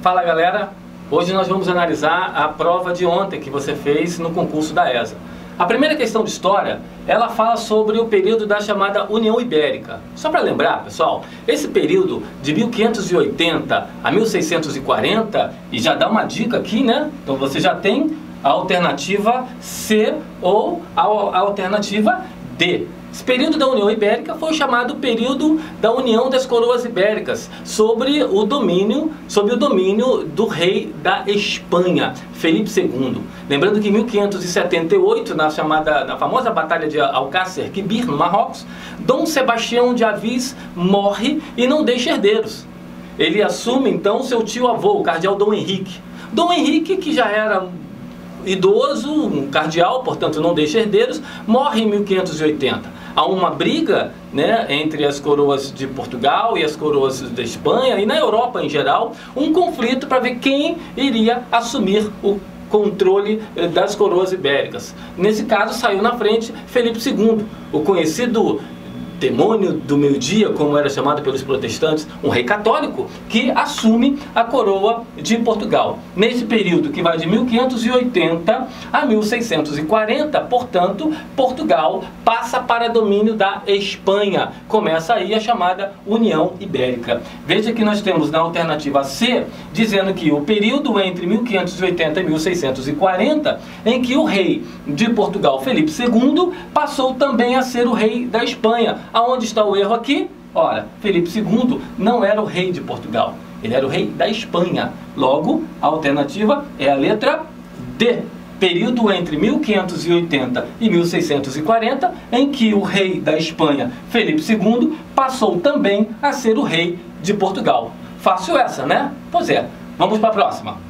Fala galera, hoje nós vamos analisar a prova de ontem que você fez no concurso da ESA. A primeira questão de história, ela fala sobre o período da chamada União Ibérica. Só para lembrar, pessoal, esse período de 1580 a 1640, e já dá uma dica aqui, né? Então você já tem a alternativa C ou a alternativa D. Esse período da União Ibérica foi chamado período da União das Coroas Ibéricas, sob o domínio do rei da Espanha, Felipe II. Lembrando que em 1578, na famosa Batalha de Alcácer Quibir, no Marrocos, Dom Sebastião de Avis morre e não deixa herdeiros. Ele assume então seu tio-avô, o cardeal Dom Henrique. Dom Henrique, que já era idoso, um cardeal, portanto não deixa herdeiros, morre em 1580. Há uma briga, né, entre as coroas de Portugal e as coroas da Espanha e na Europa em geral, um conflito para ver quem iria assumir o controle das coroas ibéricas. Nesse caso saiu na frente Felipe II, o conhecido demônio do meio-dia, como era chamado pelos protestantes, um rei católico que assume a coroa de Portugal. Nesse período que vai de 1580 a 1640, portanto, Portugal passa para domínio da Espanha. Começa aí a chamada União Ibérica. Veja que nós temos na alternativa C, dizendo que o período entre 1580 e 1640, em que o rei de Portugal, Felipe II, passou também a ser o rei da Espanha. Aonde está o erro aqui? Ora, Felipe II não era o rei de Portugal, ele era o rei da Espanha. Logo, a alternativa é a letra D. Período entre 1580 e 1640, em que o rei da Espanha, Felipe II, passou também a ser o rei de Portugal. Fácil essa, né? Pois é. Vamos para a próxima.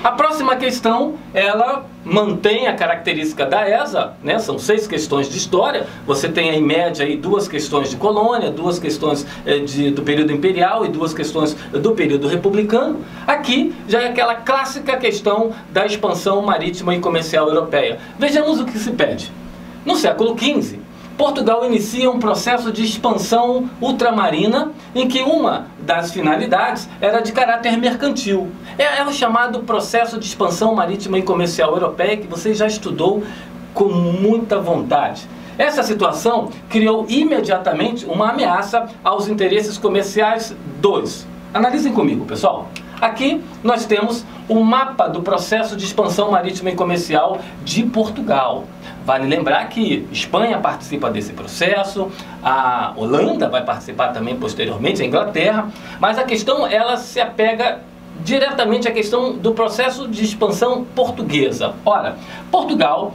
A próxima questão, ela mantém a característica da ESA, né? São 6 questões de história. Você tem em média aí 2 questões de colônia, 2 questões do período imperial e 2 questões do período republicano. Aqui já é aquela clássica questão da expansão marítima e comercial europeia. Vejamos o que se pede. No século XV, Portugal inicia um processo de expansão ultramarina em que uma das finalidades era de caráter mercantil. É o chamado processo de expansão marítima e comercial europeia que você já estudou com muita vontade. Essa situação criou imediatamente uma ameaça aos interesses comerciais dos. Analisem comigo, pessoal. Aqui nós temos o mapa do processo de expansão marítima e comercial de Portugal. Vale lembrar que Espanha participa desse processo, a Holanda vai participar também posteriormente, a Inglaterra, mas a questão ela se apega diretamente à questão do processo de expansão portuguesa. Ora, Portugal,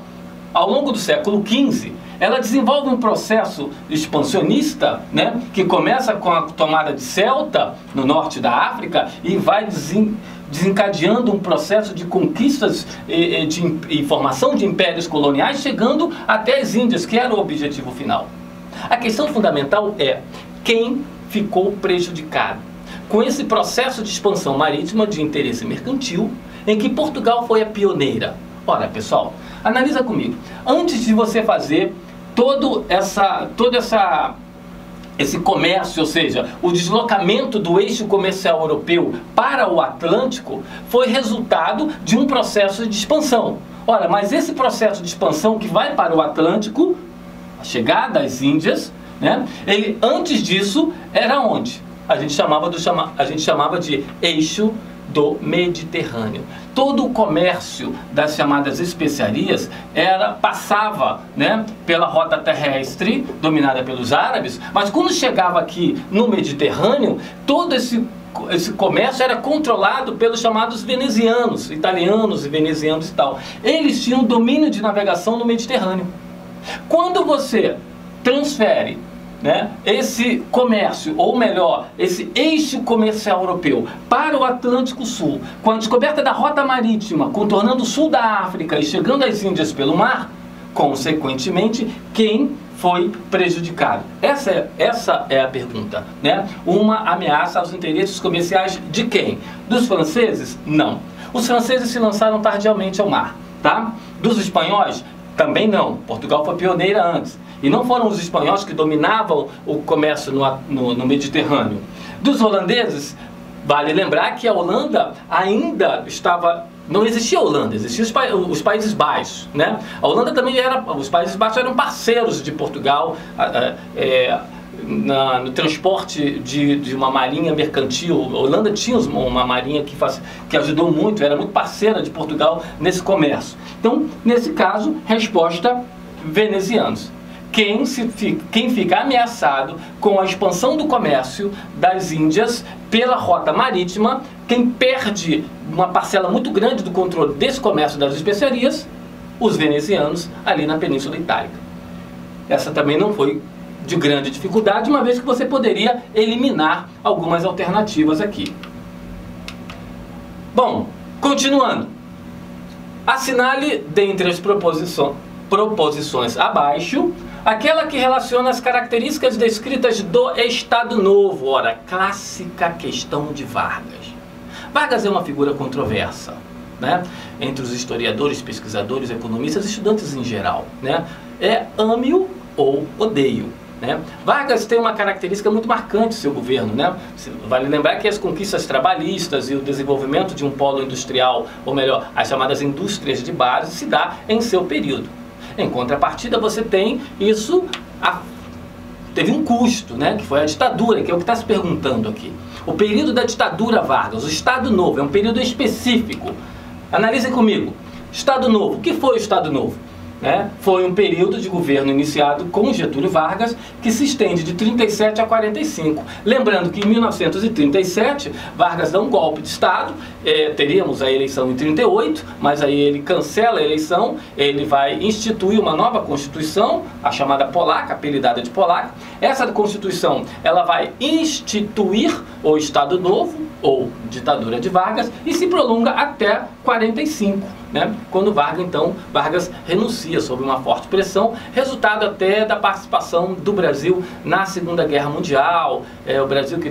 ao longo do século XV, ela desenvolve um processo expansionista, né, que começa com a tomada de Ceuta, no norte da África, e vai desencadeando um processo de conquistas e formação de impérios coloniais, chegando até as Índias, que era o objetivo final. A questão fundamental é quem ficou prejudicado com esse processo de expansão marítima de interesse mercantil, em que Portugal foi a pioneira. Ora, pessoal, analisa comigo. Antes de você fazer todo esse comércio, ou seja, o deslocamento do eixo comercial europeu para o Atlântico, foi resultado de um processo de expansão. Ora, mas esse processo de expansão que vai para o Atlântico, a chegada às Índias, né, ele antes disso era onde? A gente chamava de eixo do Mediterrâneo. Todo o comércio das chamadas especiarias passava, né, pela rota terrestre dominada pelos árabes, mas quando chegava aqui no Mediterrâneo, todo esse comércio era controlado pelos chamados venezianos, italianos e venezianos e tal. Eles tinham domínio de navegação no Mediterrâneo. Quando você transfere, né, esse comércio, ou melhor, esse eixo comercial europeu para o Atlântico Sul, com a descoberta da rota marítima, contornando o sul da África e chegando às Índias pelo mar, consequentemente, quem foi prejudicado? Essa é a pergunta, né? Uma ameaça aos interesses comerciais de quem? Dos franceses? Não. Os franceses se lançaram tardiamente ao mar, tá? Dos espanhóis? Também não. Portugal foi pioneira antes. E não foram os espanhóis que dominavam o comércio no Mediterrâneo. Dos holandeses, Vale lembrar que a Holanda ainda estava... Não existia a Holanda, existiam os Países Baixos, né? A Holanda também era... Os Países Baixos eram parceiros de Portugal no transporte de uma marinha mercantil. A Holanda tinha uma marinha que ajudou muito, era muito parceira de Portugal nesse comércio. Então, nesse caso, resposta: venezianos. Quem fica ameaçado com a expansão do comércio das Índias pela rota marítima, quem perde uma parcela muito grande do controle desse comércio das especiarias, os venezianos ali na Península Itálica. Essa também não foi de grande dificuldade, uma vez que você poderia eliminar algumas alternativas aqui. Bom, continuando. Assinale dentre as proposições abaixo aquela que relaciona as características descritas do Estado Novo. Ora, clássica questão de Vargas. Vargas é uma figura controversa, né? Entre os historiadores, pesquisadores, economistas, estudantes em geral, né? Ame-o ou odeio, né? Vargas tem uma característica muito marcante do seu governo, né? Vale lembrar que as conquistas trabalhistas e o desenvolvimento de um polo industrial, ou melhor, as chamadas indústrias de base, se dá em seu período. Em contrapartida, você tem isso, teve um custo, né? Que foi a ditadura, que é o que está se perguntando aqui. O período da ditadura Vargas, o Estado Novo, é um período específico. Analisem comigo. Estado Novo, o que foi o Estado Novo? Foi um período de governo iniciado com Getúlio Vargas, que se estende de 37 a 45. Lembrando que em 1937, Vargas dá um golpe de Estado, teríamos a eleição em 38, mas aí ele cancela a eleição, ele vai instituir uma nova Constituição, a chamada Polaca, apelidada de Polaca. Essa Constituição, ela vai instituir o Estado Novo, ou ditadura de Vargas, e se prolonga até 45, né? Quando Vargas renuncia sob uma forte pressão, resultado até da participação do Brasil na Segunda Guerra Mundial. O Brasil que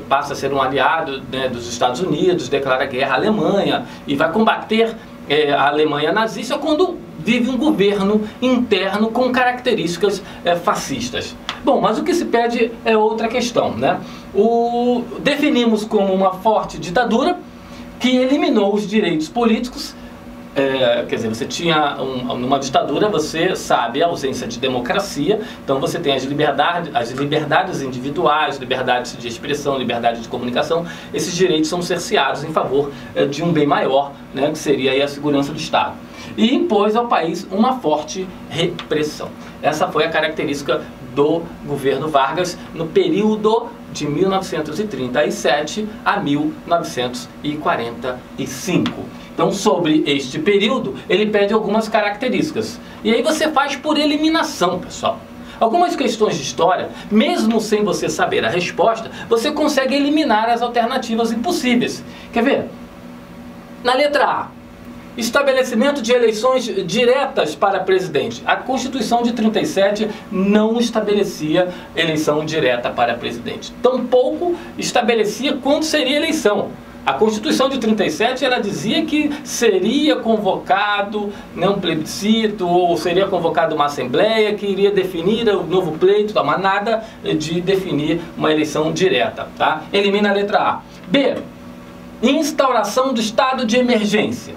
passa a ser um aliado, né, dos Estados Unidos, declara guerra à Alemanha e vai combater a Alemanha nazista quando vive um governo interno com características fascistas. Bom, mas o que se pede é outra questão, né? Definimos como uma forte ditadura que eliminou os direitos políticos. Quer dizer, você tinha numa ditadura, você sabe, a ausência de democracia, então você tem as liberdades individuais, liberdades de expressão, liberdade de comunicação. Esses direitos são cerceados em favor de um bem maior, né, que seria aí a segurança do Estado. E impôs ao país uma forte repressão. Essa foi a característica do governo Vargas no período de 1937 a 1945. Então, sobre este período, ele pede algumas características. E aí você faz por eliminação, pessoal. Algumas questões de história, mesmo sem você saber a resposta, você consegue eliminar as alternativas impossíveis. Quer ver? Na letra A, estabelecimento de eleições diretas para presidente. A Constituição de 37 não estabelecia eleição direta para presidente. Tampouco estabelecia quando seria eleição. A Constituição de 37, ela dizia que seria convocado, né, um plebiscito, ou seria convocada uma assembleia que iria definir o novo pleito, mas nada de definir uma eleição direta, tá? Elimina a letra A. B, instauração do estado de emergência.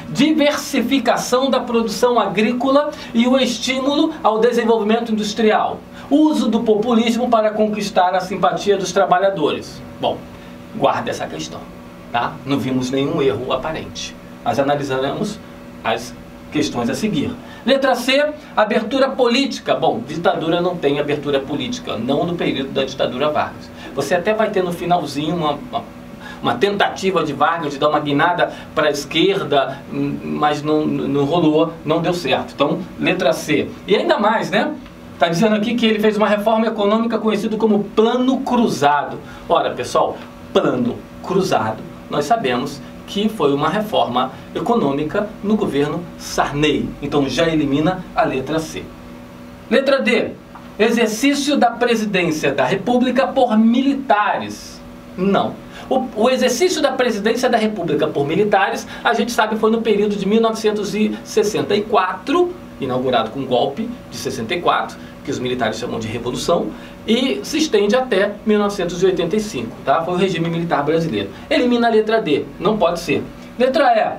Diversificação da produção agrícola e o estímulo ao desenvolvimento industrial. Uso do populismo para conquistar a simpatia dos trabalhadores. Bom, guarda essa questão, tá? Não vimos nenhum erro aparente, mas analisaremos as questões a seguir. Letra C, abertura política. Bom, ditadura não tem abertura política, não no período da ditadura Vargas. Você até vai ter no finalzinho uma tentativa de Vargas de dar uma guinada para a esquerda, mas não rolou, não deu certo. Então, letra C. E ainda mais, né? Está dizendo aqui que ele fez uma reforma econômica conhecida como Plano Cruzado. Ora, pessoal, Plano Cruzado, nós sabemos que foi uma reforma econômica no governo Sarney. Então, já elimina a letra C. Letra D. Exercício da presidência da República por militares. Não. O exercício da presidência da República por militares, a gente sabe, foi no período de 1964, inaugurado com o golpe de 64, que que os militares chamam de Revolução, e se estende até 1985, tá? Foi o regime militar brasileiro. Elimina a letra D, não pode ser. Letra E,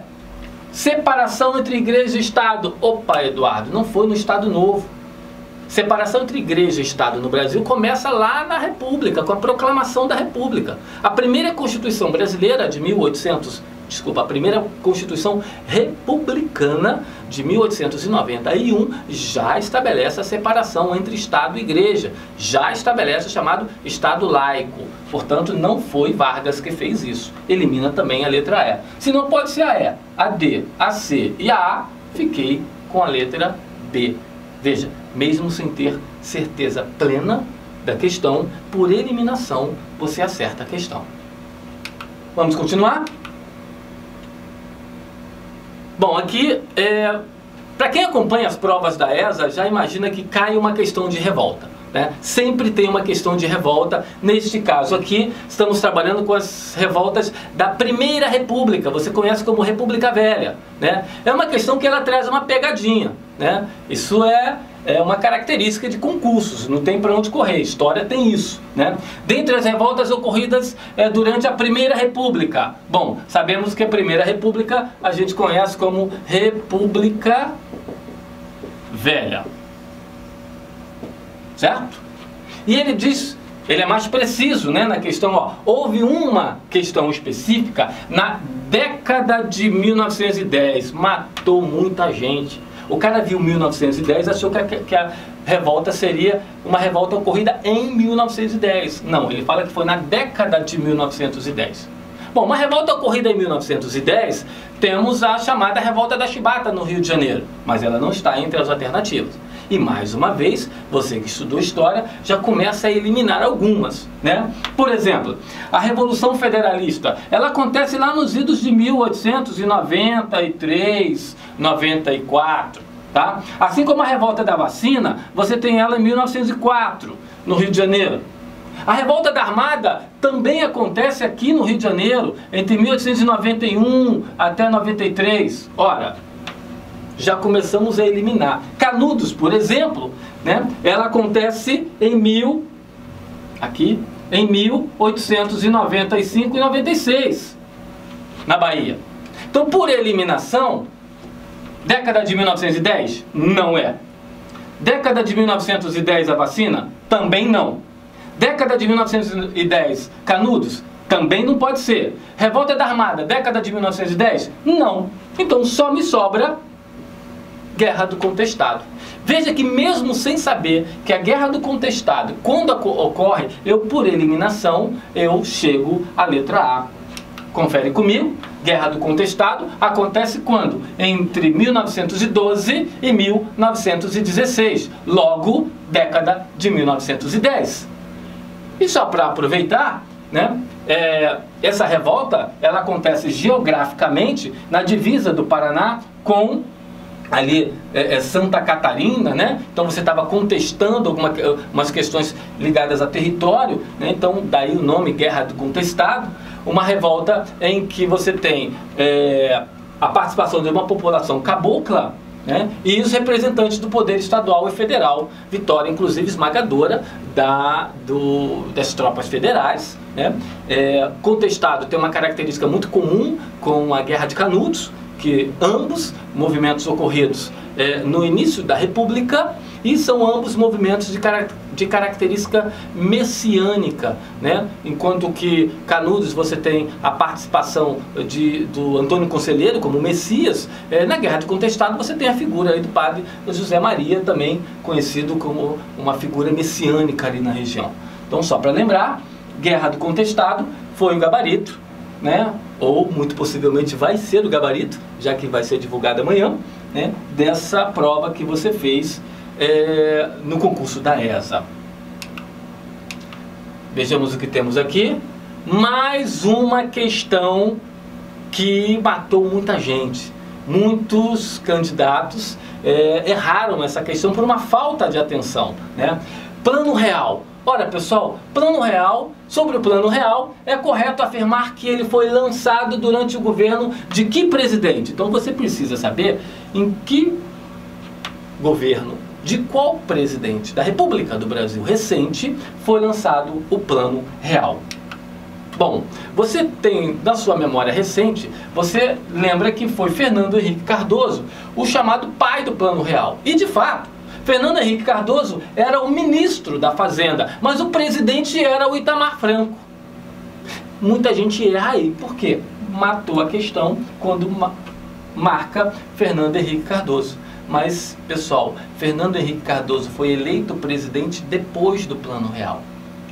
separação entre igreja e Estado. Opa, Eduardo, não foi no Estado Novo. Separação entre igreja e Estado no Brasil começa lá na República, com a proclamação da República. A primeira Constituição brasileira de a primeira Constituição republicana de 1891 já estabelece a separação entre Estado e Igreja, já estabelece o chamado Estado laico. Portanto, não foi Vargas que fez isso. Elimina também a letra E. Se não pode ser a E, a D, a C e a A, fiquei com a letra B. Veja, mesmo sem ter certeza plena da questão, por eliminação você acerta a questão. Vamos continuar? Bom, aqui, para quem acompanha as provas da ESA, já imagina que cai uma questão de revolta, né? Sempre tem uma questão de revolta. Neste caso aqui, estamos trabalhando com as revoltas da Primeira República, você conhece como República Velha, né? É uma questão que ela traz uma pegadinha, né? Isso é uma característica de concursos, não tem para onde correr, história tem isso, né? Dentre as revoltas ocorridas durante a Primeira República, bom, sabemos que a Primeira República a gente conhece como República Velha, certo? E ele diz, ele é mais preciso, né, na questão, ó, houve uma questão específica na década de 1910, matou muita gente. O cara viu 1910 e achou que a revolta seria uma revolta ocorrida em 1910. Não, ele fala que foi na década de 1910. Bom, uma revolta ocorrida em 1910, temos a chamada Revolta da Chibata no Rio de Janeiro, mas ela não está entre as alternativas. E mais uma vez, você que estudou história já começa a eliminar algumas, né? Por exemplo, a Revolução Federalista, ela acontece lá nos idos de 1893, 94, tá? Assim como a Revolta da Vacina, você tem ela em 1904, no Rio de Janeiro. A Revolta da Armada também acontece aqui no Rio de Janeiro, entre 1891 até 93. Ora, já começamos a eliminar. Canudos, por exemplo, né? Ela acontece em 1895 e 96, na Bahia. Então, por eliminação, década de 1910? Não é. Década de 1910 a vacina? Também não. Década de 1910, Canudos? Também não pode ser. Revolta da Armada, década de 1910? Não. Então só me sobra Guerra do Contestado. Veja que mesmo sem saber que a Guerra do Contestado, quando ocorre, eu por eliminação, eu chego à letra A. Confere comigo, Guerra do Contestado acontece quando? Entre 1912 e 1916, logo década de 1910. E só para aproveitar, né, essa revolta, ela acontece geograficamente na divisa do Paraná com ali Santa Catarina, né? Então você estava contestando algumas questões ligadas a território, né? Então daí o nome Guerra do Contestado, uma revolta em que você tem a participação de uma população cabocla, né? E os representantes do poder estadual e federal, vitória inclusive esmagadora das tropas federais, né? Contestado tem uma característica muito comum com a Guerra de Canudos, que ambos movimentos ocorridos no início da República, e são ambos movimentos de característica messiânica, né? Enquanto que Canudos você tem a participação do Antônio Conselheiro como Messias, na Guerra de Contestado você tem a figura aí do padre José Maria, também conhecido como uma figura messiânica ali na região. Então, só para lembrar, Guerra do Contestado foi o gabarito, né? Ou muito possivelmente vai ser o gabarito, já que vai ser divulgado amanhã, né? Dessa prova que você fez no concurso da ESA. Vejamos o que temos aqui. Mais uma questão que matou muita gente. Muitos candidatos erraram essa questão por uma falta de atenção, né? Plano real. Ora, pessoal, plano real, sobre o plano real, é correto afirmar que ele foi lançado durante o governo de que presidente? Então você precisa saber em que governo de qual presidente da República do Brasil recente foi lançado o Plano Real? Bom, você tem na sua memória recente, você lembra que foi Fernando Henrique Cardoso, o chamado pai do Plano Real. E de fato, Fernando Henrique Cardoso era o ministro da Fazenda, mas o presidente era o Itamar Franco. Muita gente erra aí, por quê? Matou a questão quando marca Fernando Henrique Cardoso. Mas, pessoal, Fernando Henrique Cardoso foi eleito presidente depois do Plano Real.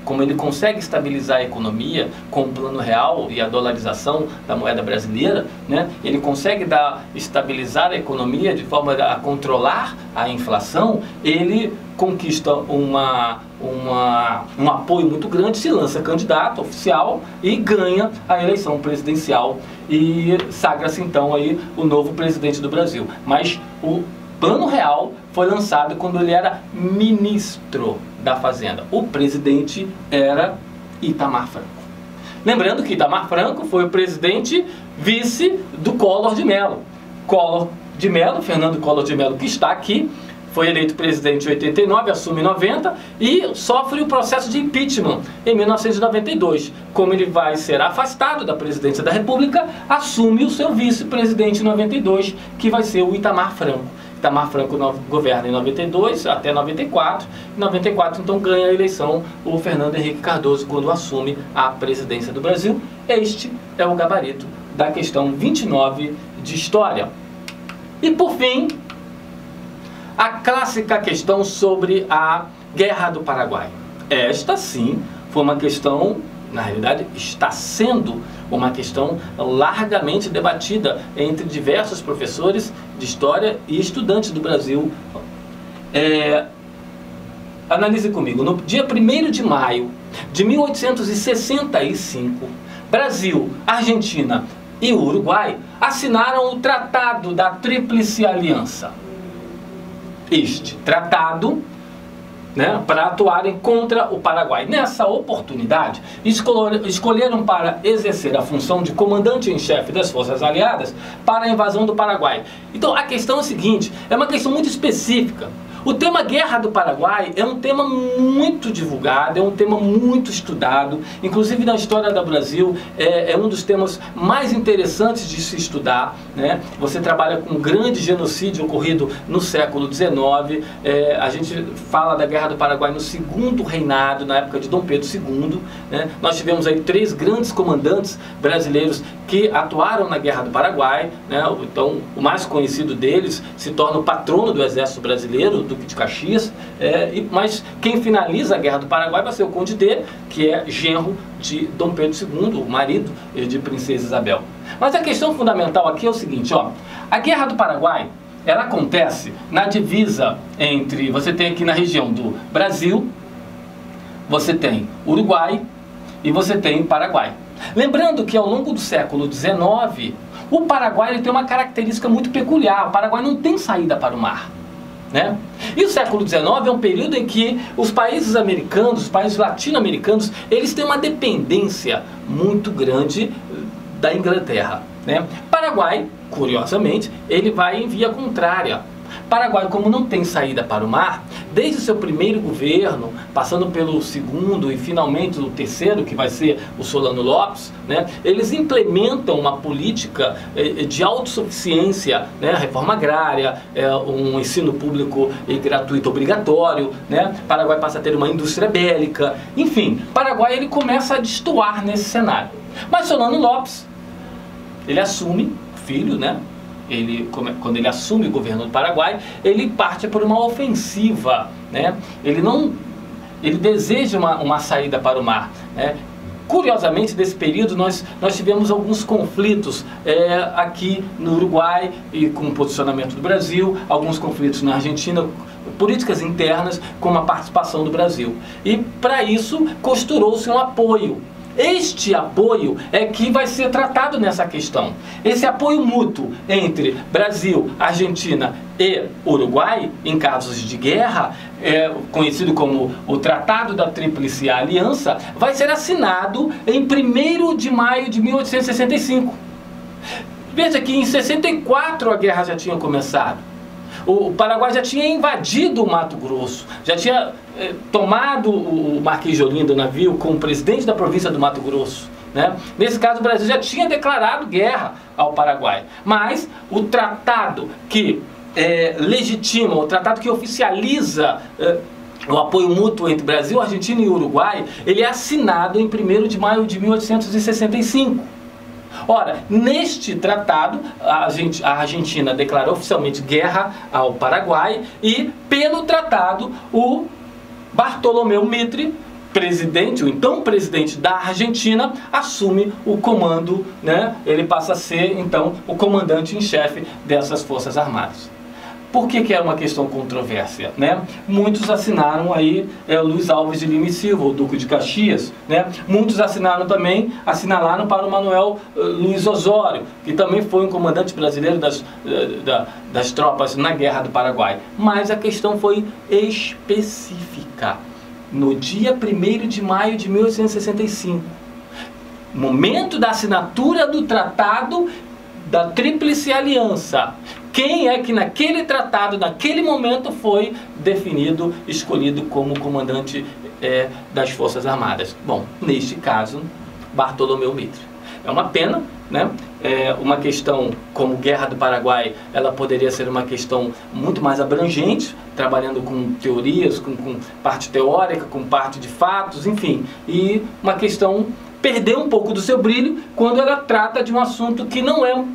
Como ele consegue estabilizar a economia com o Plano Real e a dolarização da moeda brasileira, né, ele consegue estabilizar a economia de forma a controlar a inflação, ele conquista um apoio muito grande, se lança candidato oficial e ganha a eleição presidencial e sagra-se então aí o novo presidente do Brasil. Mas o Plano Real foi lançado quando ele era ministro da Fazenda. O presidente era Itamar Franco. Lembrando que Itamar Franco foi o presidente vice do Collor de Mello. Fernando Collor de Mello, que está aqui, foi eleito presidente em 89, assume em 90 e sofre o processo de impeachment em 1992. Como ele vai ser afastado da presidência da República, assume o seu vice-presidente em 92, que vai ser o Itamar Franco. Itamar Franco governa em 92 até 94. Em 94, então, ganha a eleição o Fernando Henrique Cardoso quando assume a presidência do Brasil. Este é o gabarito da questão 29 de História. E, por fim, a clássica questão sobre a Guerra do Paraguai. Esta, sim, foi uma questão, na realidade, está sendo uma questão largamente debatida entre diversos professores de História e estudantes do Brasil. Analise comigo. No dia 1º de maio de 1865, Brasil, Argentina e Uruguai assinaram o Tratado da Tríplice Aliança. Este tratado, né, para atuarem contra o Paraguai. Nessa oportunidade, escolheram para exercer a função de comandante em chefe das forças aliadas para a invasão do Paraguai. Então a questão é a seguinte, é uma questão muito específica. O tema Guerra do Paraguai é um tema muito divulgado, é um tema muito estudado, inclusive na história do Brasil é um dos temas mais interessantes de se estudar, né? Você trabalha com um grande genocídio ocorrido no século XIX, a gente fala da Guerra do Paraguai no segundo reinado, na época de Dom Pedro II, né? Nós tivemos aí 3 grandes comandantes brasileiros que atuaram na Guerra do Paraguai, né? Então o mais conhecido deles se torna o patrono do Exército Brasileiro, Duque de Caxias, mas quem finaliza a Guerra do Paraguai vai ser o Conde D, que é genro de Dom Pedro II, o marido de Princesa Isabel. Mas a questão fundamental aqui é o seguinte, ó, a Guerra do Paraguai, ela acontece na divisa entre, você tem aqui na região do Brasil, você tem Uruguai e você tem Paraguai. Lembrando que ao longo do século XIX, o Paraguai ele tem uma característica muito peculiar, o Paraguai não tem saída para o mar, né? E o século XIX é um período em que os países americanos, os países latino-americanos, eles têm uma dependência muito grande da Inglaterra, né? Paraguai, curiosamente, ele vai em via contrária. Paraguai, como não tem saída para o mar, desde o seu primeiro governo, passando pelo segundo e finalmente o terceiro, que vai ser o Solano Lopes, né, eles implementam uma política de autossuficiência, né, reforma agrária, um ensino público gratuito obrigatório, né, Paraguai passa a ter uma indústria bélica, enfim, Paraguai ele começa a destoar nesse cenário. Mas Solano Lopes, ele assume, filho, né? Quando ele assume o governo do Paraguai, ele parte por uma ofensiva, né? Ele deseja uma saída para o mar, né? Curiosamente, nesse período, nós tivemos alguns conflitos aqui no Uruguai e com o posicionamento do Brasil, alguns conflitos na Argentina, políticas internas com a participação do Brasil. E para isso costurou-se um apoio. Este apoio é que vai ser tratado nessa questão. Esse apoio mútuo entre Brasil, Argentina e Uruguai, em casos de guerra, conhecido como o Tratado da Tríplice Aliança, vai ser assinado em 1º de maio de 1865. Veja que em 64 a guerra já tinha começado. O Paraguai já tinha invadido o Mato Grosso, já tinha tomado o Marquês de Olinda, o navio, como presidente da província do Mato Grosso, né? Nesse caso, o Brasil já tinha declarado guerra ao Paraguai. Mas o tratado que legitima, o tratado que oficializa o apoio mútuo entre Brasil, Argentina e Uruguai, ele é assinado em 1º de maio de 1865. Ora, neste tratado, a Argentina declarou oficialmente guerra ao Paraguai e, pelo tratado, o Bartolomeu Mitre, presidente, o então presidente da Argentina, assume o comando, né? Ele passa a ser, então, o comandante em chefe dessas Forças Armadas. Por que é uma questão controvérsia, né? Muitos assinaram aí Luiz Alves de Lima e Silva, o Duque de Caxias, né? Muitos assinalaram para o Manuel Luiz Osório, que também foi um comandante brasileiro das tropas na Guerra do Paraguai. Mas a questão foi específica. No dia 1º de maio de 1865, momento da assinatura do Tratado da Tríplice Aliança, quem é que naquele tratado, naquele momento, foi definido, escolhido como comandante das Forças Armadas? Bom, neste caso, Bartolomeu Mitre. É uma pena, né? Uma questão como Guerra do Paraguai, ela poderia ser uma questão muito mais abrangente, trabalhando com teorias, com parte teórica, com parte de fatos, enfim. E uma questão perdeu um pouco do seu brilho quando ela trata de um assunto que não é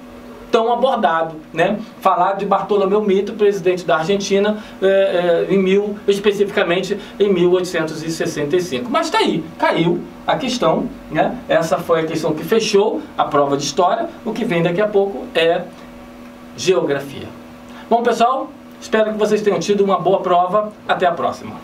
tão abordado, né? Falar de Bartolomeu Mitre, presidente da Argentina, especificamente em 1865. Mas está aí, caiu a questão, né? Essa foi a questão que fechou a prova de história. O que vem daqui a pouco é geografia. Bom, pessoal, espero que vocês tenham tido uma boa prova. Até a próxima.